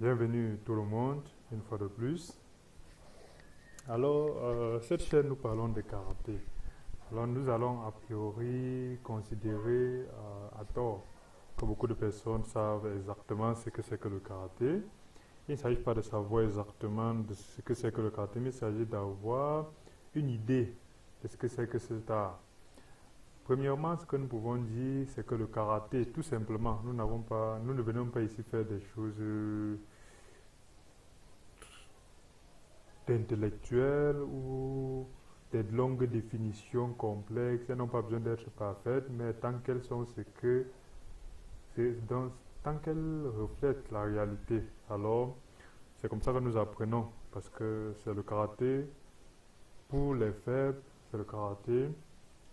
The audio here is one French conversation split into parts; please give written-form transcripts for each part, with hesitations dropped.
Bienvenue tout le monde, une fois de plus. Alors, cette chaîne, nous parlons de karaté. Alors, nous allons a priori considérer à tort que beaucoup de personnes savent exactement ce que c'est que le karaté. Il ne s'agit pas de savoir exactement de ce que c'est que le karaté, mais il s'agit d'avoir une idée de ce que c'est que cet art. Premièrement, ce que nous pouvons dire, c'est que le karaté, tout simplement, nous ne venons pas ici faire des choses d'intellectuelles ou des longues définitions complexes. Elles n'ont pas besoin d'être parfaites, mais tant qu'elles sont tant qu'elles reflètent la réalité, alors c'est comme ça que nous apprenons, parce que c'est le karaté pour les faibles, c'est le karaté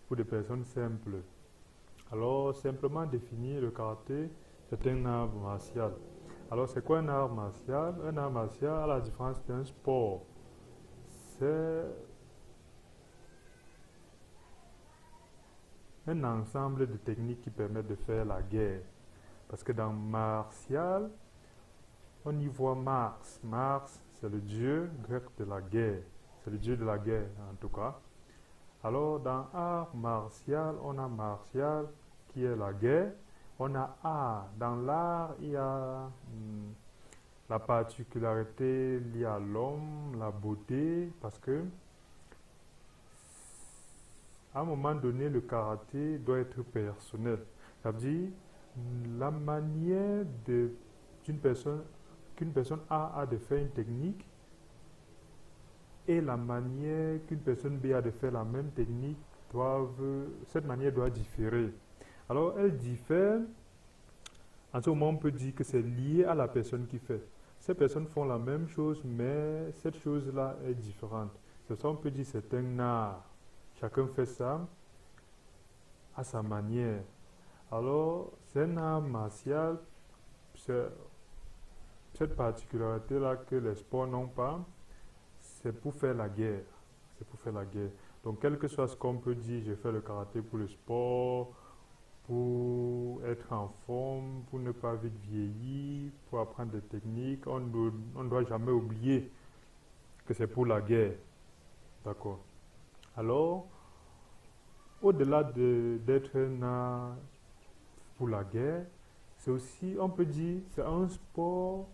pour des personnes simples. Alors, simplement définir le karaté, c'est un art martial. Alors, c'est quoi un art martial? Un art martial, à la différence d'un sport, c'est un ensemble de techniques qui permettent de faire la guerre. Parce que dans martial, on y voit Mars. Mars, c'est le dieu grec de la guerre. C'est le dieu de la guerre, en tout cas. Alors, dans art martial, on a martial qui est la guerre. On a art. Dans l'art, il y a la particularité liée à l'homme, la beauté, parce que à un moment donné, le karaté doit être personnel. Ça veut dire la manière d'une personne, qu'une personne a de faire une technique et la manière qu'une personne B a de faire la même technique, cette manière doit différer. Alors, elle diffère. En ce moment, on peut dire que c'est lié à la personne qui fait. Ces personnes font la même chose, mais cette chose-là est différente. C'est ça, on peut dire que c'est un art. Chacun fait ça à sa manière. Alors, c'est un art martial, cette particularité-là que les sports n'ont pas, c'est pour faire la guerre. C'est pour faire la guerre. Donc, quel que soit ce qu'on peut dire, je fais le karaté pour le sport, pour être en forme, pour ne pas vite vieillir, pour apprendre des techniques, on ne doit jamais oublier que c'est pour la guerre. D'accord. Alors, au-delà d'être un art pour la guerre, c'est aussi, on peut dire, c'est un sport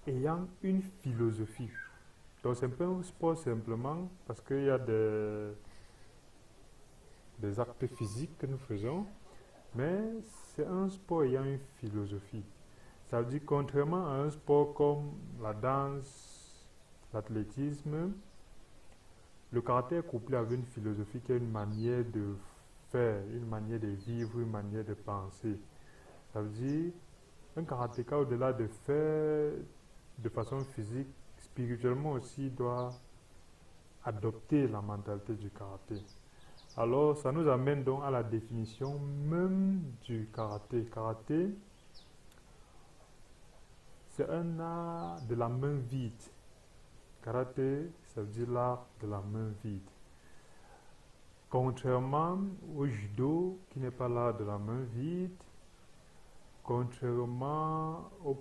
ayant une philosophie. Donc, c'est pas un sport simplement parce qu'il y a des actes physiques que nous faisons, mais c'est un sport ayant une philosophie. Ça veut dire, contrairement à un sport comme la danse, l'athlétisme, le karaté est couplé avec une philosophie qui est une manière de faire, une manière de vivre, une manière de penser. Ça veut dire, un karatéka, au-delà de faire de façon physique, spirituellement aussi, doit adopter la mentalité du karaté. Alors, ça nous amène donc à la définition même du karaté. Karaté, c'est un art de la main vide. Karaté, ça veut dire l'art de la main vide. Contrairement au judo, qui n'est pas l'art de la main vide, contrairement au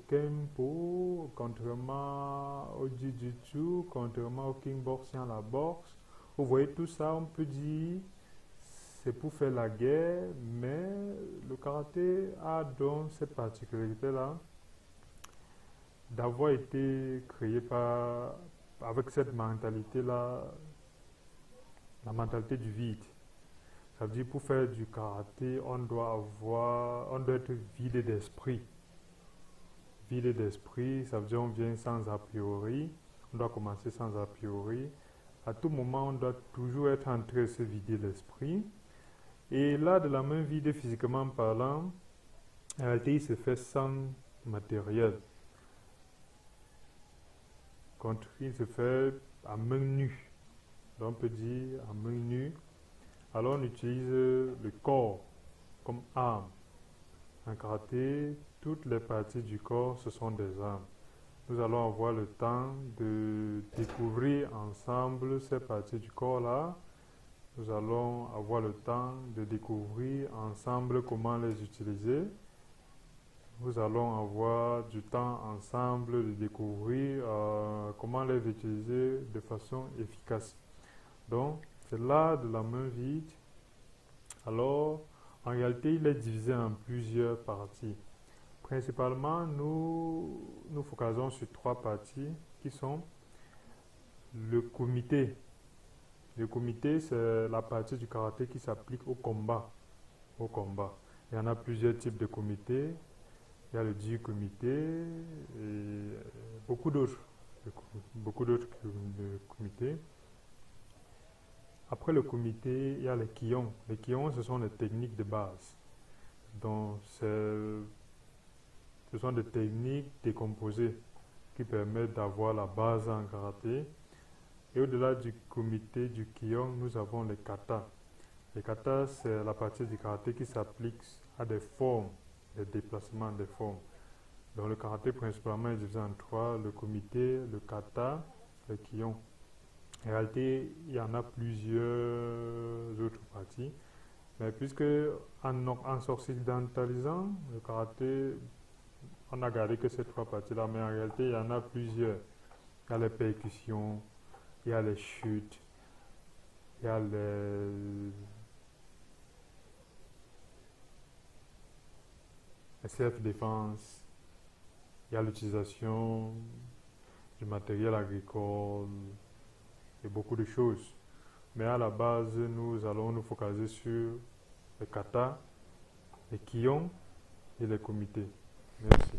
kenpo, contrairement au jiu-jitsu, contrairement au kickboxing, à la boxe, vous voyez tout ça, on peut dire c'est pour faire la guerre, mais le karaté a donc cette particularité-là d'avoir été créé avec cette mentalité-là, la mentalité du vide. Ça veut dire pour faire du karaté, on doit être vidé d'esprit. Vidé d'esprit, ça veut dire on vient sans a priori, on doit commencer sans a priori. À tout moment, on doit toujours être en train de se vider l'esprit. Et là, de la main vide physiquement parlant, en réalité, il se fait sans matériel. Il se fait à main nue. Donc, on peut dire à main nue. Alors, on utilise le corps comme arme. En karaté, toutes les parties du corps, ce sont des armes. Nous allons avoir le temps de découvrir ensemble ces parties du corps-là. Nous allons avoir le temps de découvrir ensemble comment les utiliser. nous allons avoir du temps ensemble de découvrir comment les utiliser de façon efficace. Donc, c'est l'art de la main vide. Alors, en réalité, il est divisé en plusieurs parties. Principalement, nous focalisons sur trois parties qui sont le comité. Le comité, c'est la partie du karaté qui s'applique au combat. Au combat. Il y en a plusieurs types de comités. Il y a le Ji comité et beaucoup d'autres. Beaucoup d'autres comités. Après le comité, il y a les Kion. Les Kion, ce sont les techniques de base. Donc, ce sont des techniques décomposées qui permettent d'avoir la base en karaté. Et au-delà du comité du Kion, nous avons les katas. Les katas, c'est la partie du karaté qui s'applique à des formes, des déplacements des formes. Donc, le karaté principalement est divisé en trois, le comité, le kata, le Kion. En réalité, il y en a plusieurs autres parties. Mais puisque en s'occidentalisant, le karaté, on n'a gardé que ces trois parties-là, mais en réalité, il y en a plusieurs. Il y a les percussions, il y a les chutes, il y a les self-défense, il y a l'utilisation du matériel agricole et beaucoup de choses. Mais à la base, nous allons nous focaliser sur les katas, les kions et les comités. Merci.